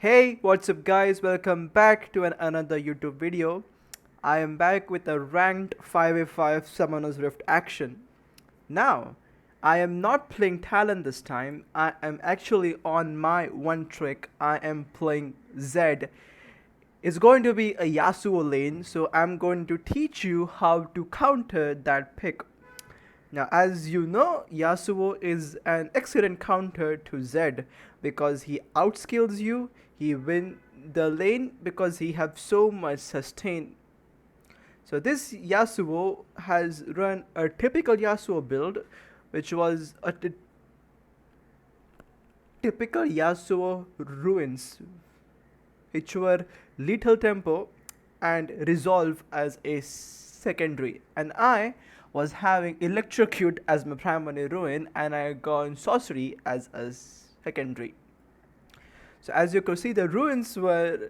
Hey, what's up guys? Welcome back to another YouTube video. I am back with a ranked 5v5 Summoner's Rift action. Now, I am not playing Talon this time. I am actually on my one trick. I am playing Zed. It's going to be a Yasuo lane, so I'm going to teach you how to counter that pick. Now, as you know, Yasuo is an excellent counter to Zed because he outskills you, he win the lane because he have so much sustain. So this Yasuo has run a typical Yasuo build, which was a typical Yasuo ruins, which were lethal tempo and resolve as a secondary. And I was having electrocute as my primary ruin, and I got sorcery as a secondary. So as you could see, the ruins were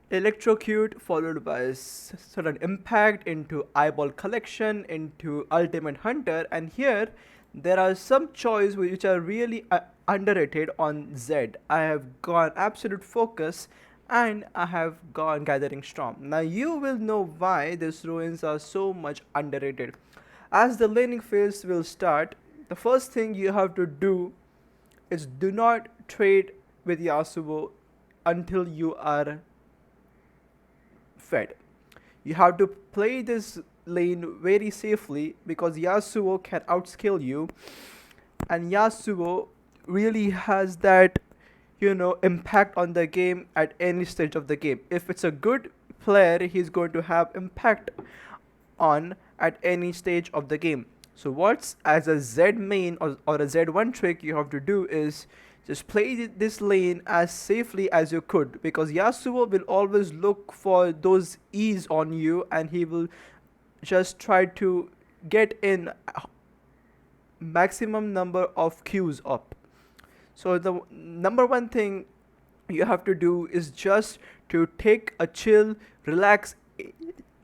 electrocute followed by sudden impact into eyeball collection into ultimate hunter, and here there are some choices which are really underrated on Zed. I have gone absolute focus and I have gone gathering storm. Now you will know why these ruins are so much underrated. As the laning phase will start, the first thing you have to do is do not trade with Yasuo until you are fed. You have to play this lane very safely because Yasuo can outscale you, and Yasuo really has that impact on the game at any stage of the game. If it's a good player, he's going to have impact on at any stage of the game. So what's as a Z main or a Z1 trick you have to do is just play this lane as safely as you could, because Yasuo will always look for those E's on you and he will just try to get in maximum number of Qs up. So the number one thing you have to do is just to take a chill, relax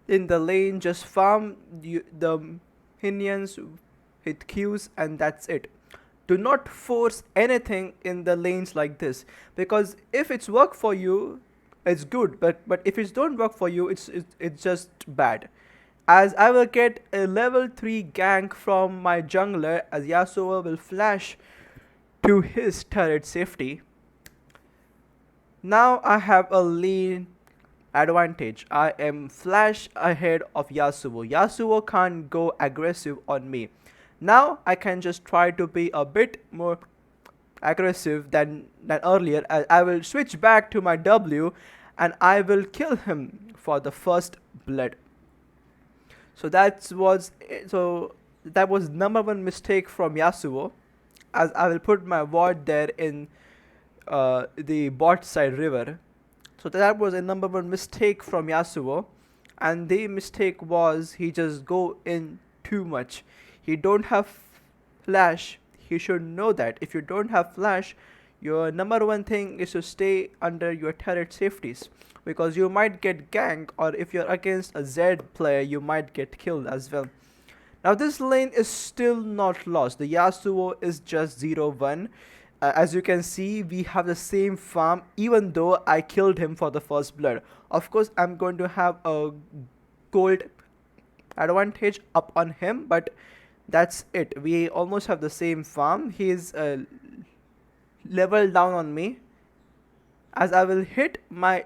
in the lane, just farm the minions with Qs, and that's it. Do not force anything in the lanes like this, because if it's work for you, it's good, but if it don't work for you, it's just bad. As I will get a level 3 gank from my jungler, as Yasuo will flash to his turret safety. Now I have a lane advantage. I am flash ahead of Yasuo. Yasuo can't go aggressive on me. Now I can just try to be a bit more aggressive than earlier. I will switch back to my W and I will kill him for the first blood. So that was number one mistake from Yasuo, as I will put my ward there in the bot side river. So that was a number one mistake from Yasuo, and the mistake was he just go in too much. He don't have flash. He should know that if you don't have flash, your number one thing is to stay under your turret safeties, because you might get ganked, or if you're against a Z player, you might get killed as well. Now this lane is still not lost. The Yasuo is just 0-1. As you can see, we have the same farm, even though I killed him for the first blood. Of course, I'm going to have a gold advantage up on him, but that's it. We almost have the same farm. He's level down on me, as I will hit my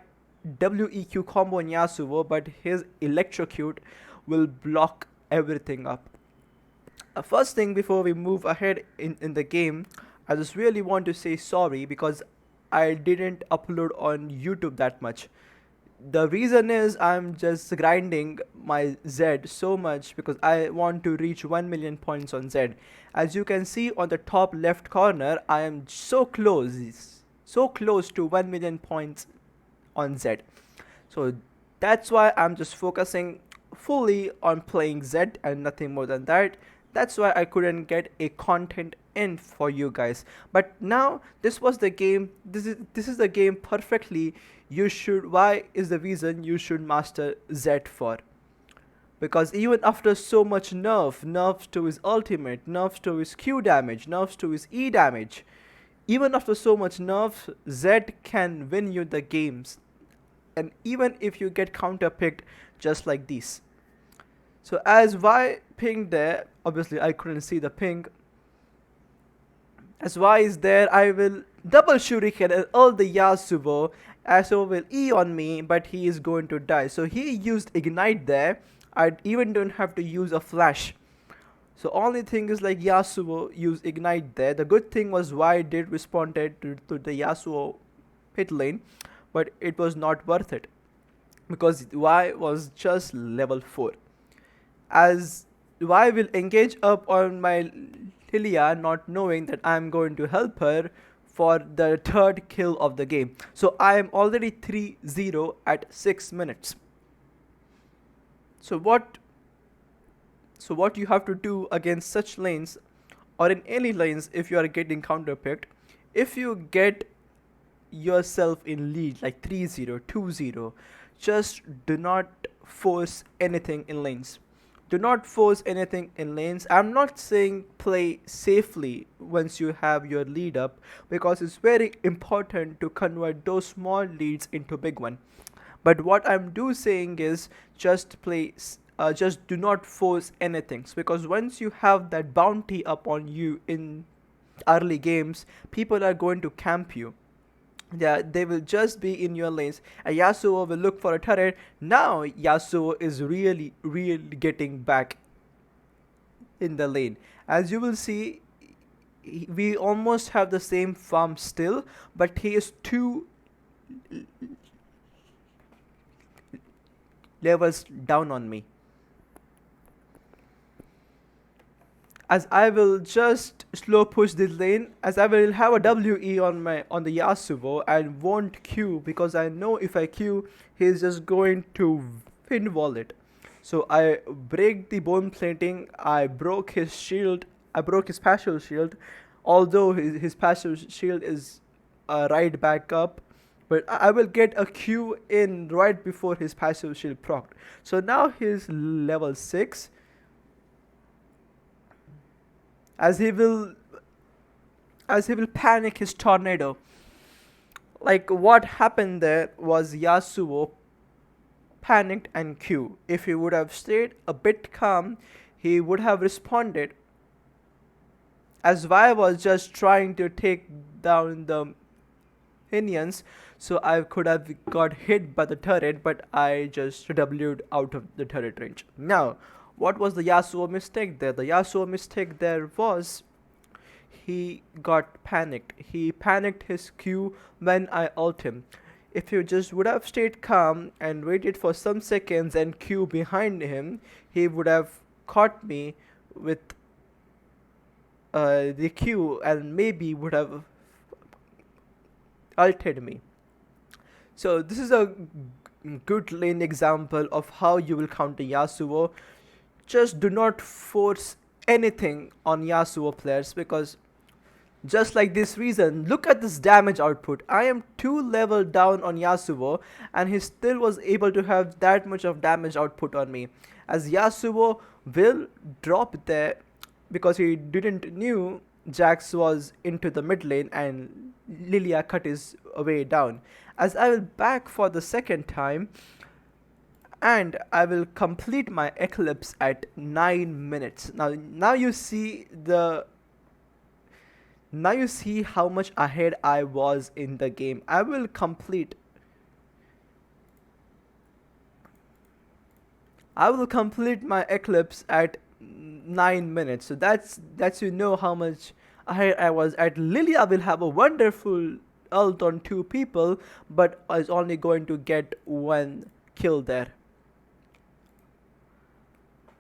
WEQ combo in Yasuo, but his electrocute will block everything up. First thing before we move ahead in the game, I just really want to say sorry because I didn't upload on YouTube that much. The reason is I'm just grinding my Z so much because I want to reach 1 million points on Z. As you can see on the top left corner, I am so close to 1 million points on Z. So that's why I'm just focusing fully on playing Z and nothing more than that. That's why I couldn't get a content in for you guys. But now this was the game. This is the game perfectly. Why is the reason you should master Z for? Because even after so much nerfs to his ultimate, nerfs to his Q damage, nerfs to his E damage, Even after so much nerfs, Zed can win you the games, and even if you get counterpicked just like these. So as Y pinged there, obviously I couldn't see the ping. As Y is there, I will double shuriken and all the Yasuo. Yasuo will E on me, but he is going to die. So he used ignite there. I even don't have to use a flash. So only thing is like Yasuo used ignite there. The good thing was Y did responded to the Yasuo pit lane, but it was not worth it because Y was just level 4. As Y will engage up on my Lilia, not knowing that I'm going to help her for the third kill of the game. So I am already 3-0 at 6 minutes. So what you have to do against such lanes or in any lanes if you are getting counterpicked, if you get yourself in lead like 3-0, 2-0, just do not force anything in lanes. Do not force anything in lanes. I'm not saying play safely once you have your lead up, because it's very important to convert those small leads into big one. But what I'm do saying is just play just do not force anything, because once you have that bounty upon you in early games, people are going to camp you. Yeah, they will just be in your lanes. And Yasuo will look for a turret. Now Yasuo is really getting back in the lane. As you will see, we almost have the same farm still, but he is 2 levels down on me. As I will just slow push this lane, as I will have a WE on the Yasuo and won't Q, because I know if I Q, he's just going to pinwall it. So I break the bone plating, I broke his shield, I broke his passive shield, although his passive shield is right back up, but I will get a Q in right before his passive shield procced. So now he's level 6. As he will panic his tornado. Like what happened there was Yasuo panicked and Q. If he would have stayed a bit calm, he would have responded. As Y was just trying to take down the minions, so I could have got hit by the turret, but I just W'd out of the turret range. Now, what was the Yasuo mistake there? The Yasuo mistake there was he got panicked. He panicked his Q when I ult him. If he just would have stayed calm and waited for some seconds and Q behind him, he would have caught me with the Q and maybe would have ulted me. So this is a good lane example of how you will counter Yasuo. Just do not force anything on Yasuo players, because just like this reason, look at this damage output. I am 2 level down on Yasuo and he still was able to have that much of damage output on me. As Yasuo will drop there because he didn't knew Jax was into the mid lane and Lilia cut his way down. As I will back for the second time, and I will complete my eclipse at 9 minutes. Now you see how much ahead I was in the game. I will complete my eclipse at 9 minutes. So that's how much ahead I was. At Lilia will have a wonderful ult on 2 people, but is only going to get 1 kill there.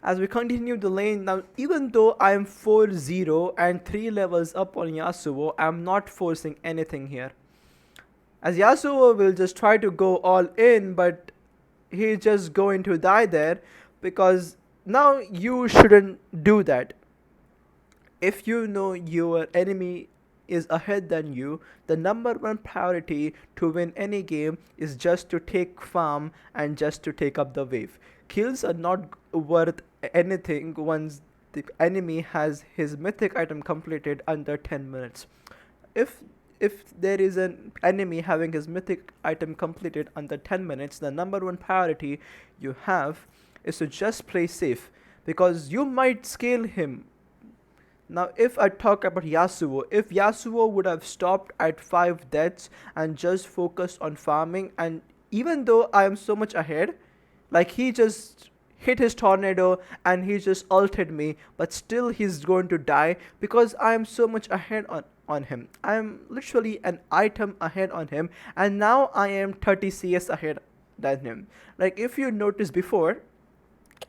As we continue the lane, now even though I am 4-0 and 3 levels up on Yasuo, I am not forcing anything here. As Yasuo will just try to go all in, but he's just going to die there, because now you shouldn't do that. If you know your enemy is ahead than you, the number 1 priority to win any game is just to take farm and just to take up the wave. Kills are not worth anything once the enemy has his mythic item completed under 10 minutes. If if there is an enemy having his mythic item completed under 10 minutes, the number one priority you have is to just play safe, because you might scale him. Now, if I talk about Yasuo, if Yasuo would have stopped at 5 deaths and just focused on farming, and even though I am so much ahead, like he just hit his tornado and he just ulted me, but still he's going to die because I am so much ahead on him. I am literally an item ahead on him, and now I am 30 CS ahead than him. Like if you noticed before,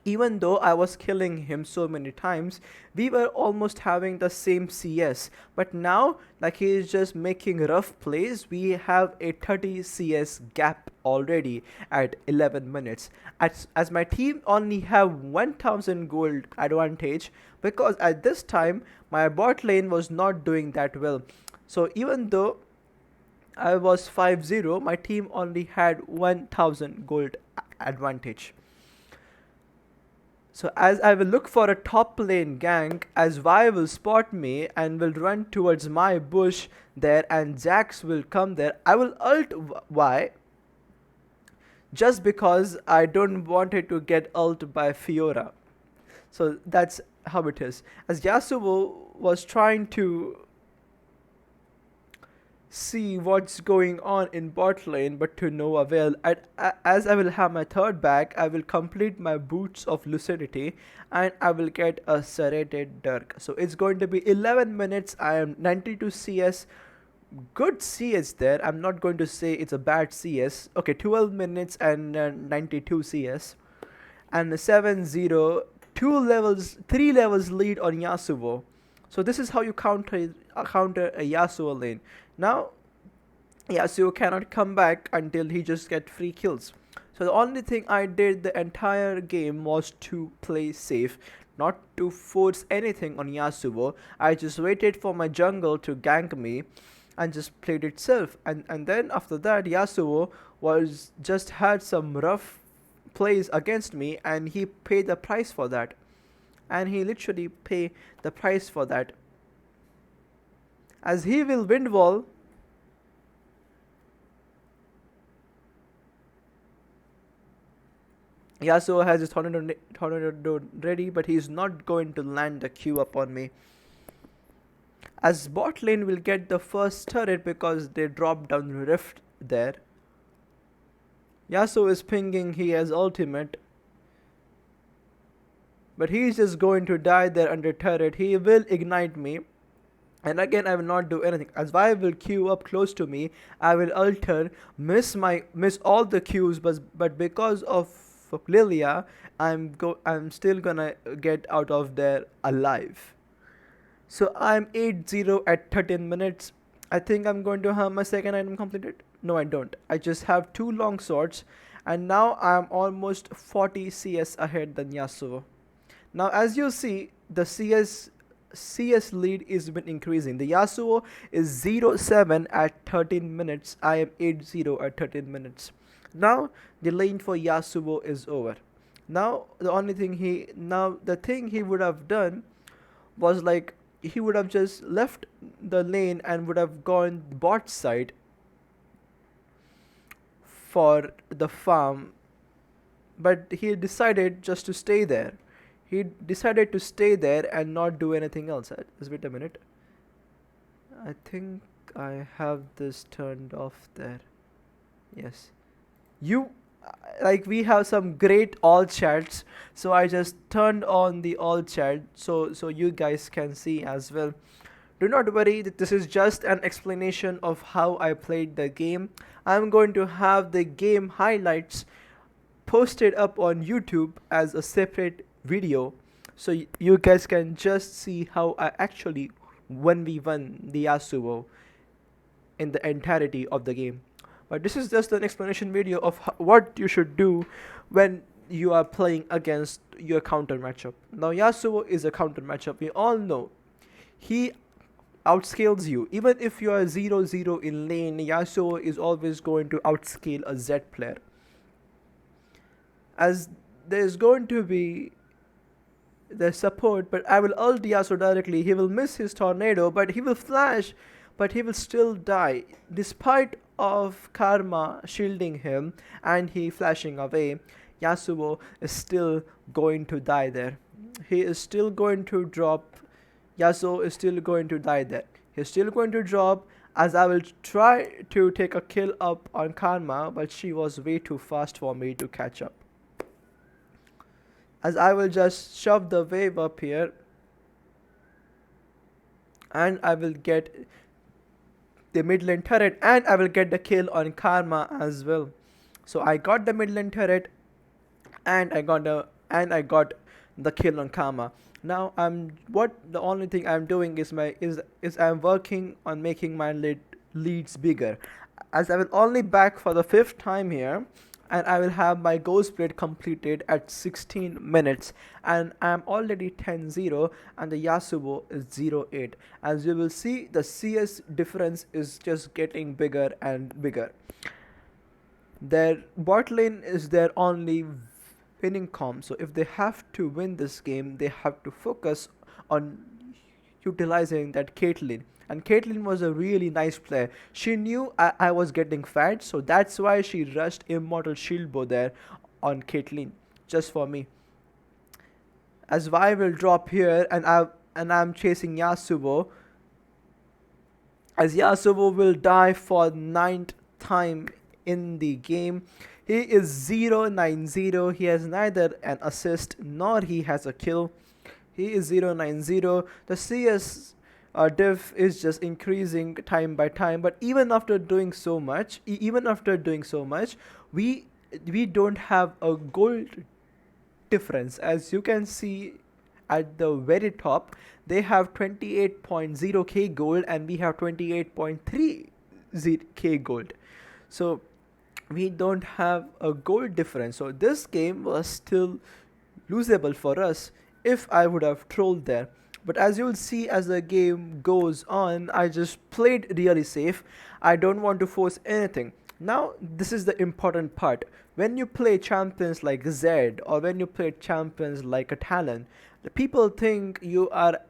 even though I was killing him so many times, we were almost having the same CS. But now, like he is just making rough plays, we have a 30 CS gap already at 11 minutes. As my team only have 1000 gold advantage, because at this time, my bot lane was not doing that well. So even though I was 5-0, my team only had 1000 gold advantage. So as I will look for a top lane gank, as Vi will spot me and will run towards my bush there, and Jax will come there, I will ult Vi just because I don't want it to get ult by Fiora. So that's how it is. As Yasuo was trying to see what's going on in bot lane, but to no avail. As I will have my third bag, I will complete my boots of lucidity and I will get a serrated dirk. So it's going to be 11 minutes. I am 92 CS. Good CS there. I'm not going to say it's a bad CS. Okay, 12 minutes and 92 CS. And 7-0, 3 levels lead on Yasuo. So this is how you counter a Yasuo lane. Now, Yasuo cannot come back until he just get free kills. So the only thing I did the entire game was to play safe, not to force anything on Yasuo. I just waited for my jungle to gank me and just played itself. And then after that, Yasuo was just had some rough plays against me, and he paid the price for that. And he literally pay the price for that. As he will wind wall, Yasuo has his tornado ready, but he's not going to land the Q upon me. As bot lane will get the first turret because they dropped down rift there. Yasuo is pinging, he has ultimate. But he's just going to die there under turret. He will ignite me. And again, I will not do anything. As Vi will queue up close to me, I will alter, miss all the queues, but because of Lilia, I'm still gonna get out of there alive. So I'm 8-0 at 13 minutes. I think I'm going to have my second item completed. No, I don't. I just have 2 long swords, and now I'm almost 40 CS ahead than Yasuo. Now, as you see, the CS lead is been increasing. The Yasuo is 0-7 at 13 minutes. I am 8-0 at 13 minutes. Now the lane for Yasuo is over. Now the thing he would have done was like he would have just left the lane and would have gone bot side for the farm, but he decided just to stay there. He decided to stay there and not do anything else. Just wait a minute. I think I have this turned off there. Yes. We have some great all chats, so I just turned on the all chat so you guys can see as well. Do not worry, that this is just an explanation of how I played the game. I'm going to have the game highlights posted up on YouTube as a separate video, so you guys can just see how I actually 1v1 the Yasuo in the entirety of the game. But this is just an explanation video of what you should do when you are playing against your counter matchup. Now Yasuo is a counter matchup. We all know he outscales you. Even if you are 0-0 in lane, Yasuo is always going to outscale a Z player. As there's going to be the support, but I will ult Yasuo directly. He will miss his tornado, but he will flash. but he will still die despite of Karma shielding him and he flashing away. Yasuo is still going to die there. He is still going to drop. Yasuo is still going to die there. He's still going to drop as I will try to take a kill up on Karma, but she was way too fast for me to catch up. As I will just shove the wave up here and I will get the mid lane turret and I will get the kill on Karma as well. So I got the mid lane turret and I got the kill on Karma. Now the only thing I'm doing is I'm working on making my leads bigger. As I will only back for the 5th time here and I will have my ghost blade completed at 16 minutes and I'm already 10-0 and the Yasuo is 0-8. As you will see, the CS difference is just getting bigger and bigger. Their bot lane is their only winning comp, so if they have to win this game they have to focus on utilizing that Caitlyn. And Caitlyn was a really nice player. She knew I was getting fat, so that's why she rushed Immortal Shield Bow there on Caitlyn just for me. As Vi will drop here and I'm chasing Yasuo. As Yasuo will die for 9th time in the game. He is 0-9-0. He has neither an assist nor he has a kill. He is 0-9-0. The CS diff is just increasing time by time, but even after doing so much, we don't have a gold difference. As you can see at the very top, they have 28.0k gold and we have 28.3k gold. So we don't have a gold difference. So this game was still losable for us if I would have trolled there. But as you'll see as the game goes on, I just played really safe. I don't want to force anything. Now this is the important part. When you play champions like Zed or when you play champions like a Talon, the people think you are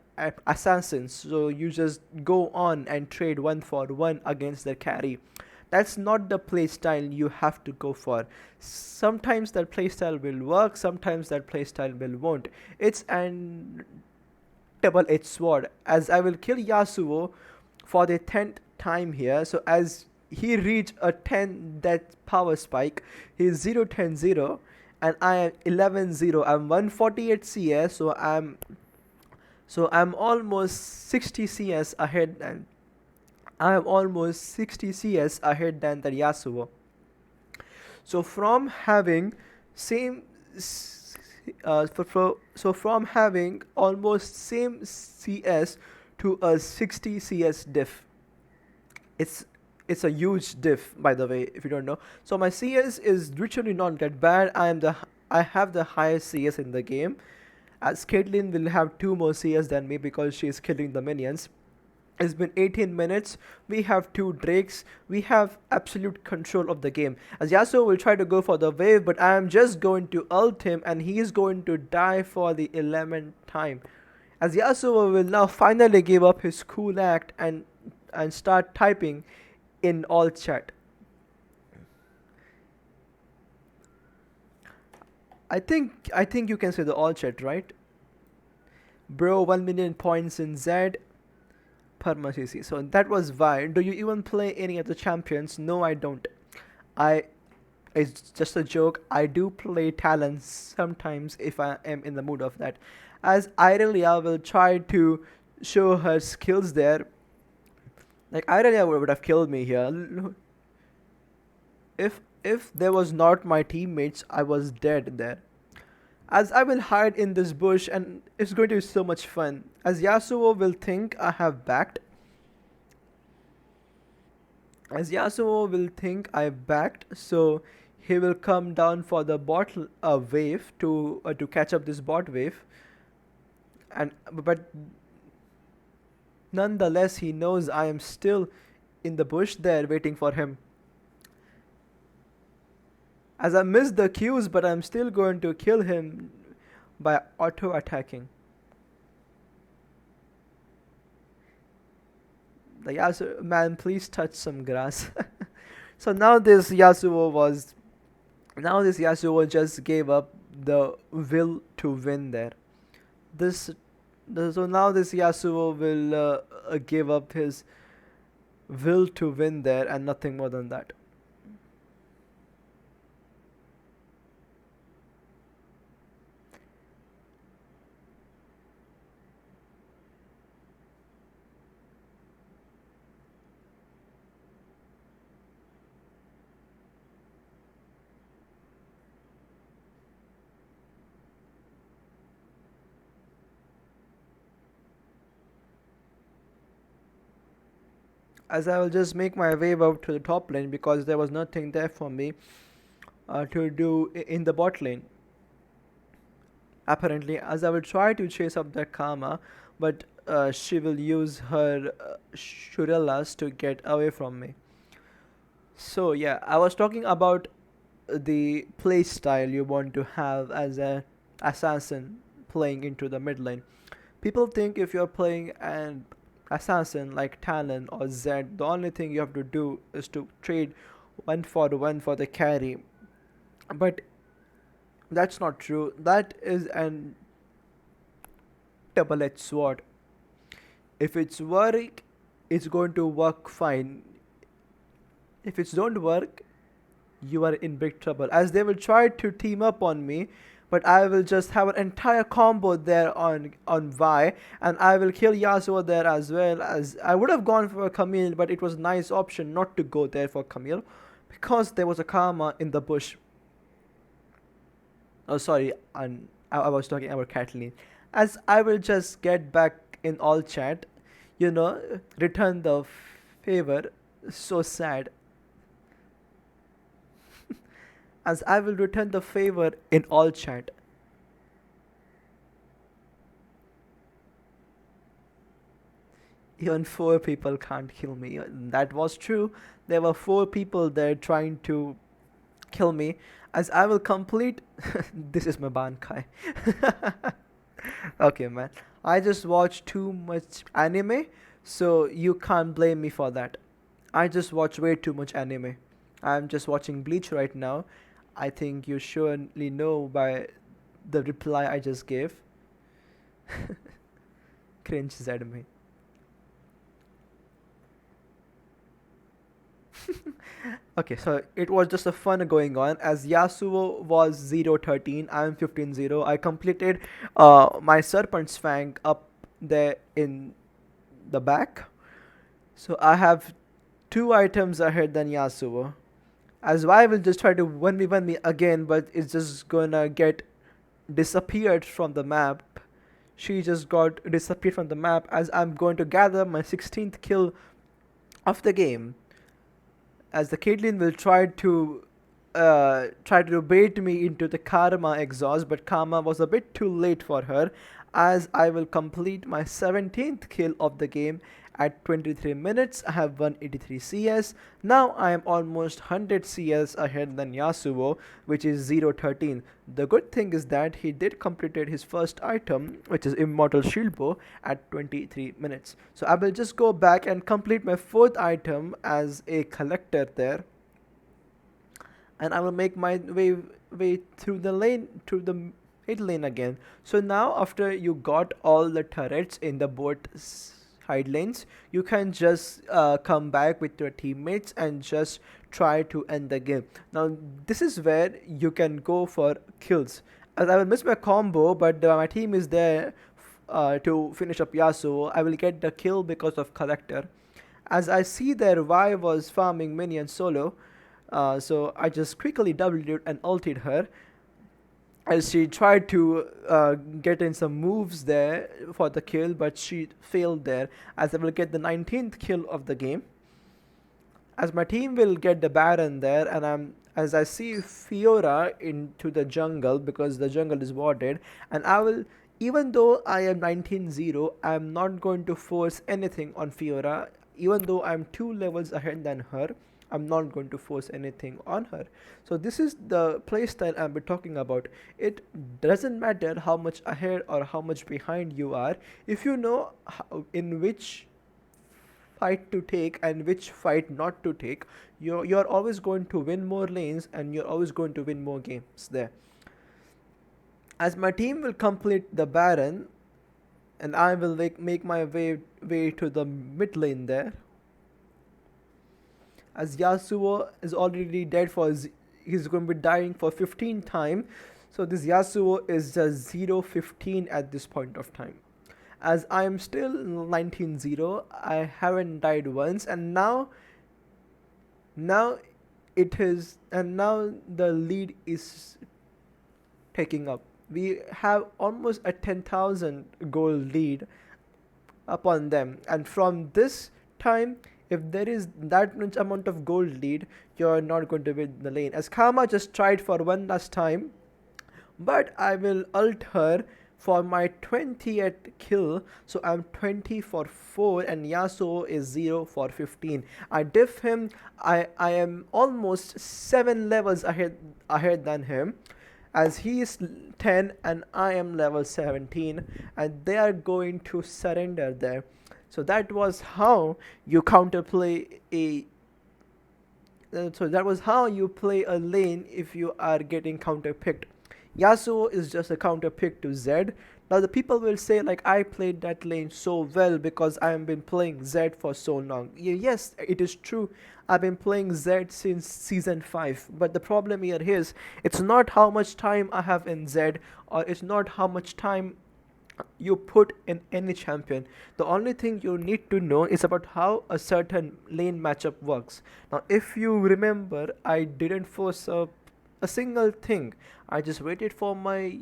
assassins, so you just go on and trade 1-for-1 against their carry. That's not the playstyle you have to go for. Sometimes that playstyle will work, sometimes that playstyle will won't. It's an double-edged sword, as I will kill Yasuo for the 10th time here. So as he reach a 10 death power spike, he is 0-10-0 and I am 11-0. I'm 148 CS, so I'm almost 60 CS ahead and I am almost 60 CS ahead than the Yasuo. So from having from having almost same CS to a 60 CS diff, it's a huge diff, by the way, if you don't know. So my CS is literally not that bad. I have the highest CS in the game, as Caitlyn will have 2 more CS than me because she is killing the minions. It's been 18 minutes. We have 2 Drakes. We have absolute control of the game. As Yasuo will try to go for the wave, but I am just going to ult him and he is going to die for the 11th time. As Yasuo will now finally give up his cool act and start typing in all chat. I think you can say the all chat, right? Bro, 1 million points in Z. Perma CC. So that was why. Do you even play any of the champions? No, I don't. It's just a joke. I do play Talon sometimes if I am in the mood of that. As Irelia will try to show her skills there. Like Irelia would have killed me here. If there was not my teammates, I was dead there. As I will hide in this bush and it's going to be so much fun. As Yasuo will think I have backed. So he will come down for the bot wave to catch up this bot wave. But nonetheless, he knows I am still in the bush there waiting for him. As I missed the Qs, but I'm still going to kill him by auto-attacking. The Yasuo, man, please touch some grass. So now this Yasuo was, now this Yasuo just gave up the will to win there. This, so now this Yasuo will give up his will to win there and nothing more than that. As I will just make my way up to the top lane because there was nothing there for me to do in the bot lane. Apparently, as I will try to chase up that Karma, but she will use her Shurellas to get away from me. So yeah, I was talking about the play style you want to have as a assassin playing into the mid lane. People think if you're playing an assassin like Talon or Zed, the only thing you have to do is to trade 1 for 1 for the carry. But that's not true. That is an double-edged sword. If it's work, it's going to work fine. If it don't work, you are in big trouble. As they will try to team up on me, but I will just have an entire combo there on Vi, and I will kill Yasuo there as well. As I would have gone for a Camille, but it was a nice option not to go there for Camille, because there was a Karma in the bush. Oh, sorry, and I was talking about Kathleen. As I will just get back in all chat, return the favor. So sad. As I will return the favor in all chat. Even 4 people can't kill me. That was true. There were 4 people there trying to kill me. As I will complete. This is my Bankai. Okay, man. I just watch too much anime, so you can't blame me for that. I just watch way too much anime. I'm just watching Bleach right now. I think you surely know by the reply I just gave. Cringe at me. Okay, so it was just a fun going on. As Yasuo was 0-13, I am 15-0. I completed my Serpent's Fang up there in the back. So I have 2 items ahead than Yasuo. As I will just try to 1v1 me again, but it's just gonna get disappeared from the map. She just got disappeared from the map as I'm going to gather my 16th kill of the game. As the Caitlyn will try to bait me into the Karma exhaust, but Karma was a bit too late for her, as I will complete my 17th kill of the game at 23 minutes. I have 183 CS. Now I am almost 100 CS ahead than Yasuo, which is 0-13. The good thing is that he did completed his first item, which is Immortal Shield Bow, at 23 minutes. So I will just go back and complete my 4th item as a collector there, and I will make my way through the lane, through the mid lane again. So now after you got all the turrets in the both side lanes, you can just come back with your teammates and just try to end the game. Now this is where you can go for kills. As I will miss my combo, but my team is there to finish up Yasuo. I will get the kill because of collector. As I see their Vi was farming minions solo, so I just quickly W'd and ulted her as she tried to get in some moves there for the kill, but she failed there. As I will get the 19th kill of the game, as my team will get the Baron there, and as I see Fiora into the jungle because the jungle is warded, and I will, even though I am 19-0, I am not going to force anything on Fiora. Even though I'm 2 levels ahead than her, I'm not going to force anything on her. So this is the playstyle I'll be talking about. It doesn't matter how much ahead or how much behind you are. If you know in which fight to take and which fight not to take, you're always going to win more lanes and you're always going to win more games there. As my team will complete the Baron, and I will make my way to the mid lane there. As Yasuo is already dead he's going to be dying for 15 time. So this Yasuo is just 0-15 at this point of time. As I am still 19-0, I haven't died once, and now it is, and now the lead is taking up. We have almost a 10,000 gold lead upon them, and from this time, if there is that much amount of gold lead, you're not going to win the lane. As Karma just tried for one last time, but I will ult her for my 20th kill. So I'm 20 for 4 and Yasuo is 0 for 15. I diff him. I am almost 7 levels ahead than him, as he is 10 and I am level 17, and they are going to surrender there. So that was how you counterplay a so that was how you play a lane if you are getting counter picked. Yasuo is just a counter pick to Zed. Now the people will say like, I played that lane so well because I have been playing Zed for so long. Yes, it is true. I've been playing Zed since season 5. But the problem here is, it's not how much time I have in Zed, or it's not how much time you put in any champion. The only thing you need to know is about how a certain lane matchup works. Now if you remember, I didn't force a single thing. I just waited for my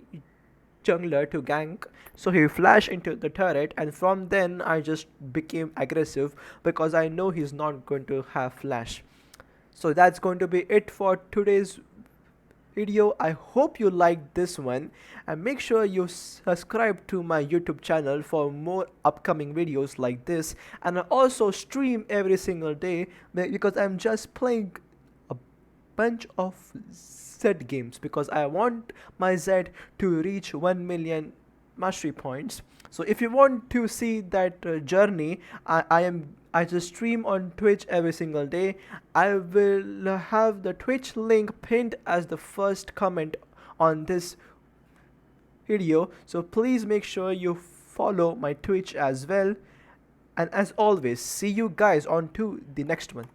jungler to gank, so he flashed into the turret, and from then I just became aggressive because I know he's not going to have flash. So that's going to be it for today's video. I hope you liked this one, and make sure you subscribe to my YouTube channel for more upcoming videos like this. And I also stream every single day because I'm just playing a bunch of Zed games because I want my Zed to reach 1 million mastery points. So if you want to see that journey, I just stream on Twitch every single day. I will have the Twitch link pinned as the first comment on this video, so please make sure you follow my Twitch as well. And as always, see you guys on to the next one.